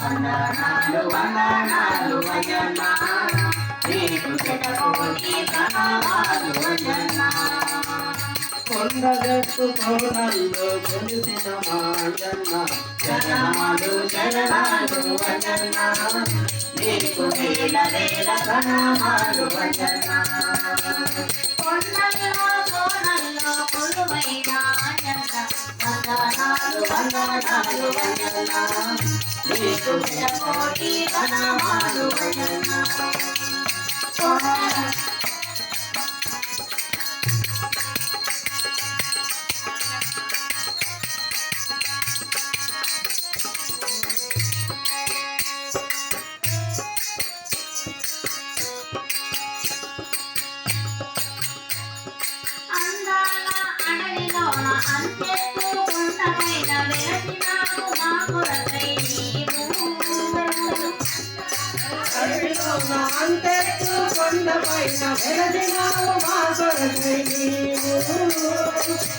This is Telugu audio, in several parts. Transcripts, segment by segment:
వందనాలు వందనాలు అంజన్న నీకు శతకోటి ప్రణామాలు అంజన్న కొండగట్టు కోణల్లో కొలిసిన మాంజన్న శరణాలు శరణాలు అంజన్న నీకు వేల వేల ప్రణామాలు అంజన్న కొండల్లో కోణల్లో కొలువైన అంజన్న వందనాలు వందనాలు అంజన్న నీకు శతకోటి ప్రణామాలు అంజన్న అంతెత్తు కొండపైన వెలసినావు మా కొరకై నీవు అంతెత్తు కొండపైన వెలసినావు మా కొరకై నీవు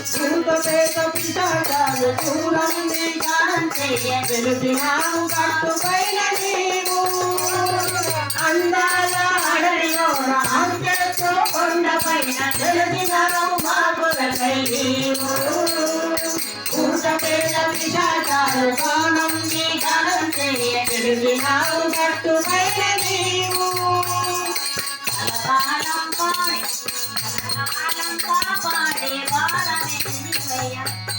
భూతపేత పిశాచాలు చూడండి గానం చెయ్య వెలసినావు కట్టుపైన నీవు అందాల అడవిలోన అంతెత్తు కొండపైన వెలసినావు మా కొరకై నీవు భూతపేత పిశాచాలు గానం చెయ్య వెలసినావు కట్టుపైన నీవు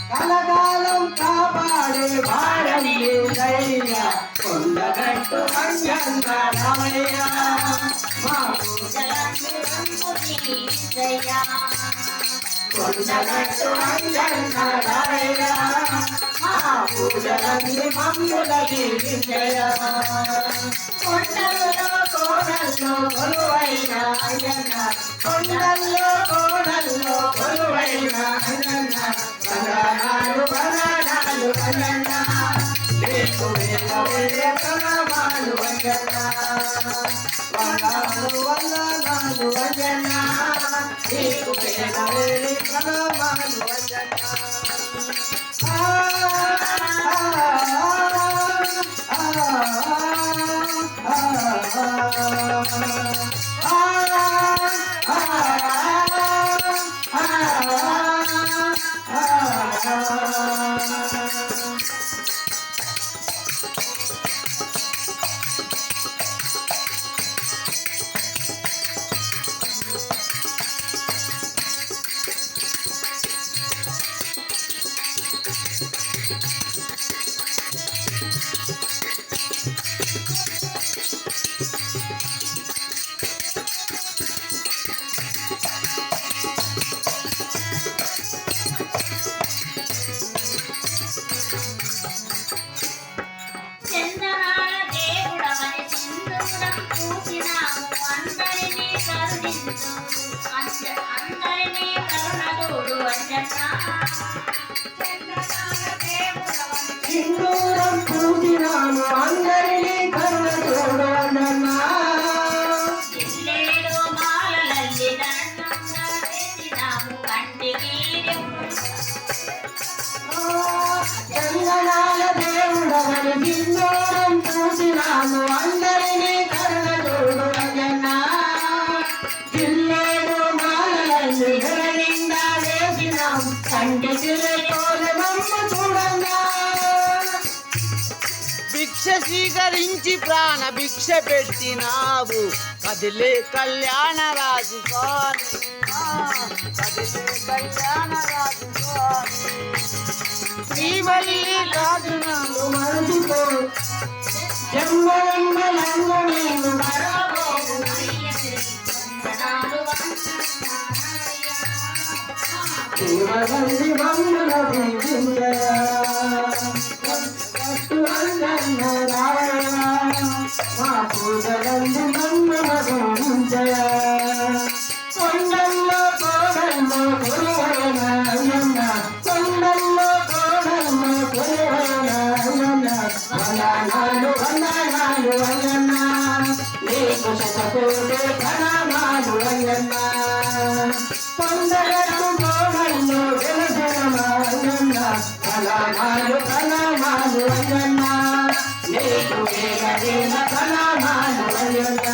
కలకాలం కాపాడే భారమే కొండగట్టు అంజన్న రామయ్య మా కొండగట్టు అంజన్న రామయ్య మా పూజలన్నీ మమ్ముల విజయ కొండల్లో కోడల్లో కొలువైన అంజన్న కొండల్లో కోడల్లో కొలువైన అంజన్న వందనాలు వందనాలు అంజన్న నీకు వేల వేల ప్రణామాలు అంజన్న వందనాలు వందనాలు అంజన్న నీకు వేల వేల ప్రణామాలు అంజన్న అందరినీ కరుణదోడు సింధూరం పూజినాము అందరినీ కరుణదోడు అంజన్నా ఇల్లేడు మాలలల్లి దండంగా వేసినాము కంటికి చందనాల దేవుడవని సింధూరం పూజినాము అందరినీ కరుణదోడు అంజన్నా భిక్ష స్వీకరించి ప్రాణ భిక్ష పెట్టినావు కదిలే కళ్యాణ రాజు కదిలే కళ్యాణ రాజు శ్రీవల్లి రాజునను మరుచుకో జన్మలంబలంగు నీవు మరవబోకు శివగంధి మమ్ముల దీవించయా కట్టు అంజన్న రావయ్య మా పూజగంధి మమ్ముల దీవించయా కొండల్లో కోడల్లో కొలువైన అంజన్న కొండల్లో కోడల్లో కొలువైన అంజన్న వందనాలు వందనాలు అంజన్న నీకు శతకోటి ప్రణామాలు అంజన్న కొండగట్టు కోడల్లో వెలసిన అంజన్న ప్రణామాలు ప్రణామాలు అంజన్న నీకు వేల ప్రణామాలు అయ్యన్న.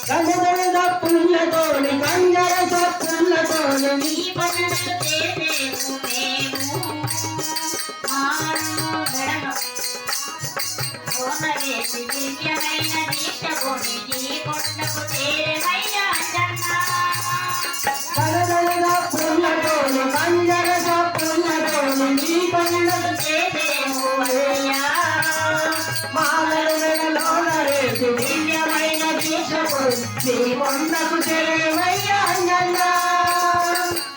కనుగొంద పుల్లతోని కంజర సప్పుల్లతోని నీ పనులు చేసేము మేము మాను గడమ కోనవేసి దివ్యమైన దీక్షకొని నీ కొండకు చేరేమయ్యా అంజన్న. కనుగొంద పుల్లతోని కంజర సప్పుల్లతోని నీ పనులకు చేసేము అయ్యా మాలలు మెడలోన రేసి దివ్యమైన దీక్షకొని నీ కొండకు చేరేమయ్యా అంజన్న.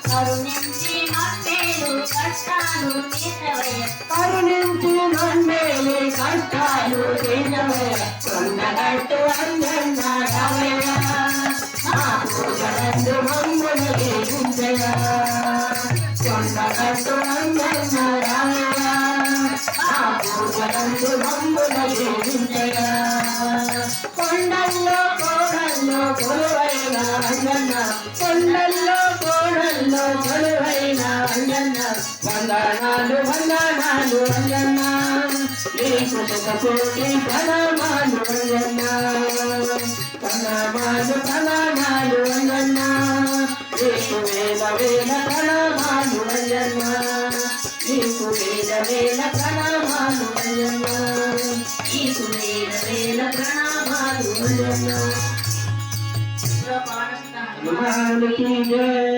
కరుణించి మమ్మేలు కష్టాలు తీర్చవయ్య. కరుణించి నన్నేలి కష్టాలు తీర్చవయ్య. కొండగట్టు అంజన్న రామయ్య మా పూజలందు మమ్ములు దీవించయ్య. కొండగట్టు అంజన్న రామయ్య మా పూజలందు మమ్ములు దీవించయ్య. కొండల్లో కోడల్లో కొలువైన అంజన్న కొండల్లో కోడల్లో కొలువైన అంజన్న వందనాలు వందనాలు అంజన్న నీకు శతకోటి ప్రణామాలు అంజన్న. ప్రణామాలు ప్రణామాలు అంజన్న నీకు వేల వేల ప్రణామాలు అంజన్న. నీకు వేల వేల ప్రణామాలు అంజన్న. నీకు వేల వేల ప్రణామాలు అంజన్న. పాడతాను హనుమానికి జయ.